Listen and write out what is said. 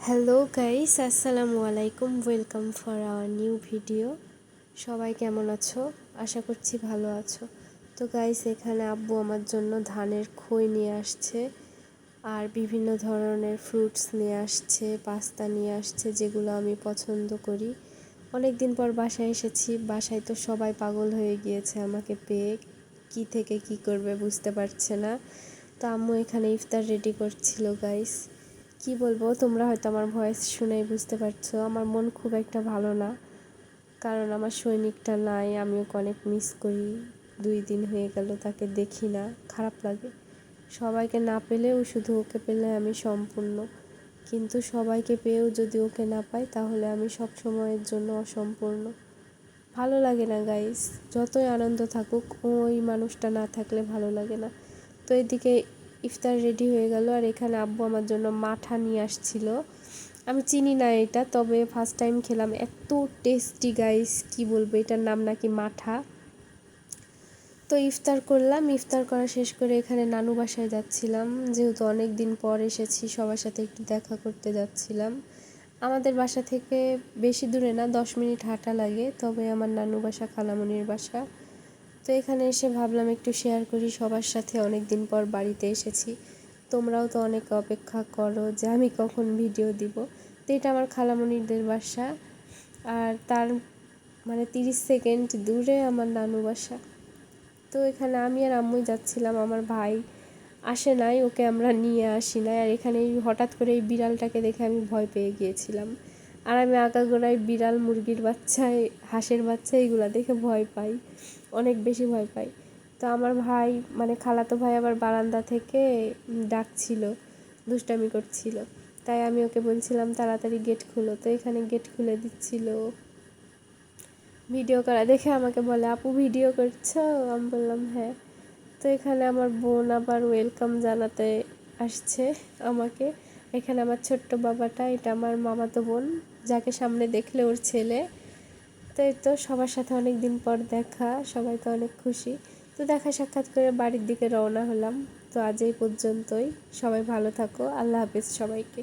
Hello guys, আসসালামু আলাইকুম। Welcome for our new video. সবাই কেমন আছো? আশা করছি ভালো আছো। তো গাইস, এখানে আব্বু আমার জন্য ধানের খই নিয়ে আসছে আর বিভিন্ন ধরনের ফ্রুটস নিয়ে আসছে, পাস্তা নিয়ে আসছে, যেগুলো আমি পছন্দ করি। অনেক দিন পর বাসায় এসেছি। বাসায় তো সবাই পাগল হয়ে গিয়েছে আমাকে পেয়ে, কি থেকে কি করবে বুঝতে পারছে না। তো আম্মু এখানে ইফতার রেডি করছিল গাইস। কি বলবো, তোমরা হয়তো আমার ভয়েস শুনেই বুঝতে পারছো আমার মন খুব একটা ভালো না, কারণ আমার সৈনিকটা নাই। আমি ওকে অনেক মিস করি। 2 দিন হয়ে গেল তাকে দেখি না, খারাপ লাগে। সবাইকে না পেলেও শুধু ওকে পেলে আমি সম্পূর্ণ, কিন্তু সবাইকে পেয়েও যদি ওকে না পাই তাহলে আমি সব সময়ের জন্য অসম্পূর্ণ। ভালো লাগে না গাইস, যতই আনন্দ থাকুক ওই মানুষটা না থাকলে ভালো লাগে না। তো এদিকে ইফতার রেডি হয়ে গেল, আর এখানে আব্বু আমার জন্য মাঠা নিয়ে আসছিল। আমি চিনি না এটা, তবে ফার্স্ট টাইম খেলাম, এত টেস্টি গাইস, কি বলবো, এটার নাম নাকি মাঠা। তো ইফতার করলাম, ইফতার করা শেষ করে এখানে নানু বাসায় যাচ্ছিলাম, যেহেতু অনেক দিন পর এসেছি, সবার সাথে একটু দেখা করতে যাচ্ছিলাম। আমাদের বাসা থেকে বেশি দূরে না, 10 মিনিট হাঁটা লাগে, তবে আমার নানু বাসা খালামণির বাসা। তো এখানে এসে ভাবলাম একটু শেয়ার করি সবার সাথে, অনেক দিন পর বাড়িতে এসেছি। তোমরাও তো অনেক অপেক্ষা করো যে আমি কখন ভিডিও দিব। তো এটা আমার খালামণিদের বাসা, আর তার মানে 30 সেকেন্ড দূরে আমার নানু বাসা। তো এখানে আমি আর আম্মুই যাচ্ছিলাম, আমার ভাই আসে নাই, ওকে আমরা নিয়ে আসি নাই। আর এখানে হঠাৎ করে এই বিড়ালটাকে দেখে আমি ভয় পেয়ে গিয়েছিলাম। আর আমি আগাগোড়ায় বিড়াল, মুরগির বাচ্চা, হাঁসের বাচ্চা এইগুলো দেখে ভয় পাই, অনেক বেশি ভয় পাই। তো আমার ভাই মানে খালাতো ভাই আবার বারান্দা থেকে ডাকছিল, দুষ্টামি করছিল। তাই আমি ওকে বলছিলাম তাড়াতাড়ি গেট খুলো, তো এখানে গেট খুলে দিচ্ছিল। ভিডিও করা দেখে আমাকে বলে, আপু ভিডিও করছো? আমি বললাম হ্যাঁ। তো এখানে আমার বোন আবার ওয়েলকাম জানাতে আসছে আমাকে। এখানে আমার ছোট্ট বাবাটা, এটা আমার মামাতো বোন, যাকে সামনে দেখলে ওর ছেলে। তো এই তো সবার সাথে অনেক দিন পর দেখা, সবাই তো অনেক খুশি। তো দেখা সাক্ষাৎ করে বাড়ির দিকে রওনা হলাম। তো আজ এই পর্যন্তই, সবাই ভালো থাকো, আল্লাহ হাফেজ সবাইকে।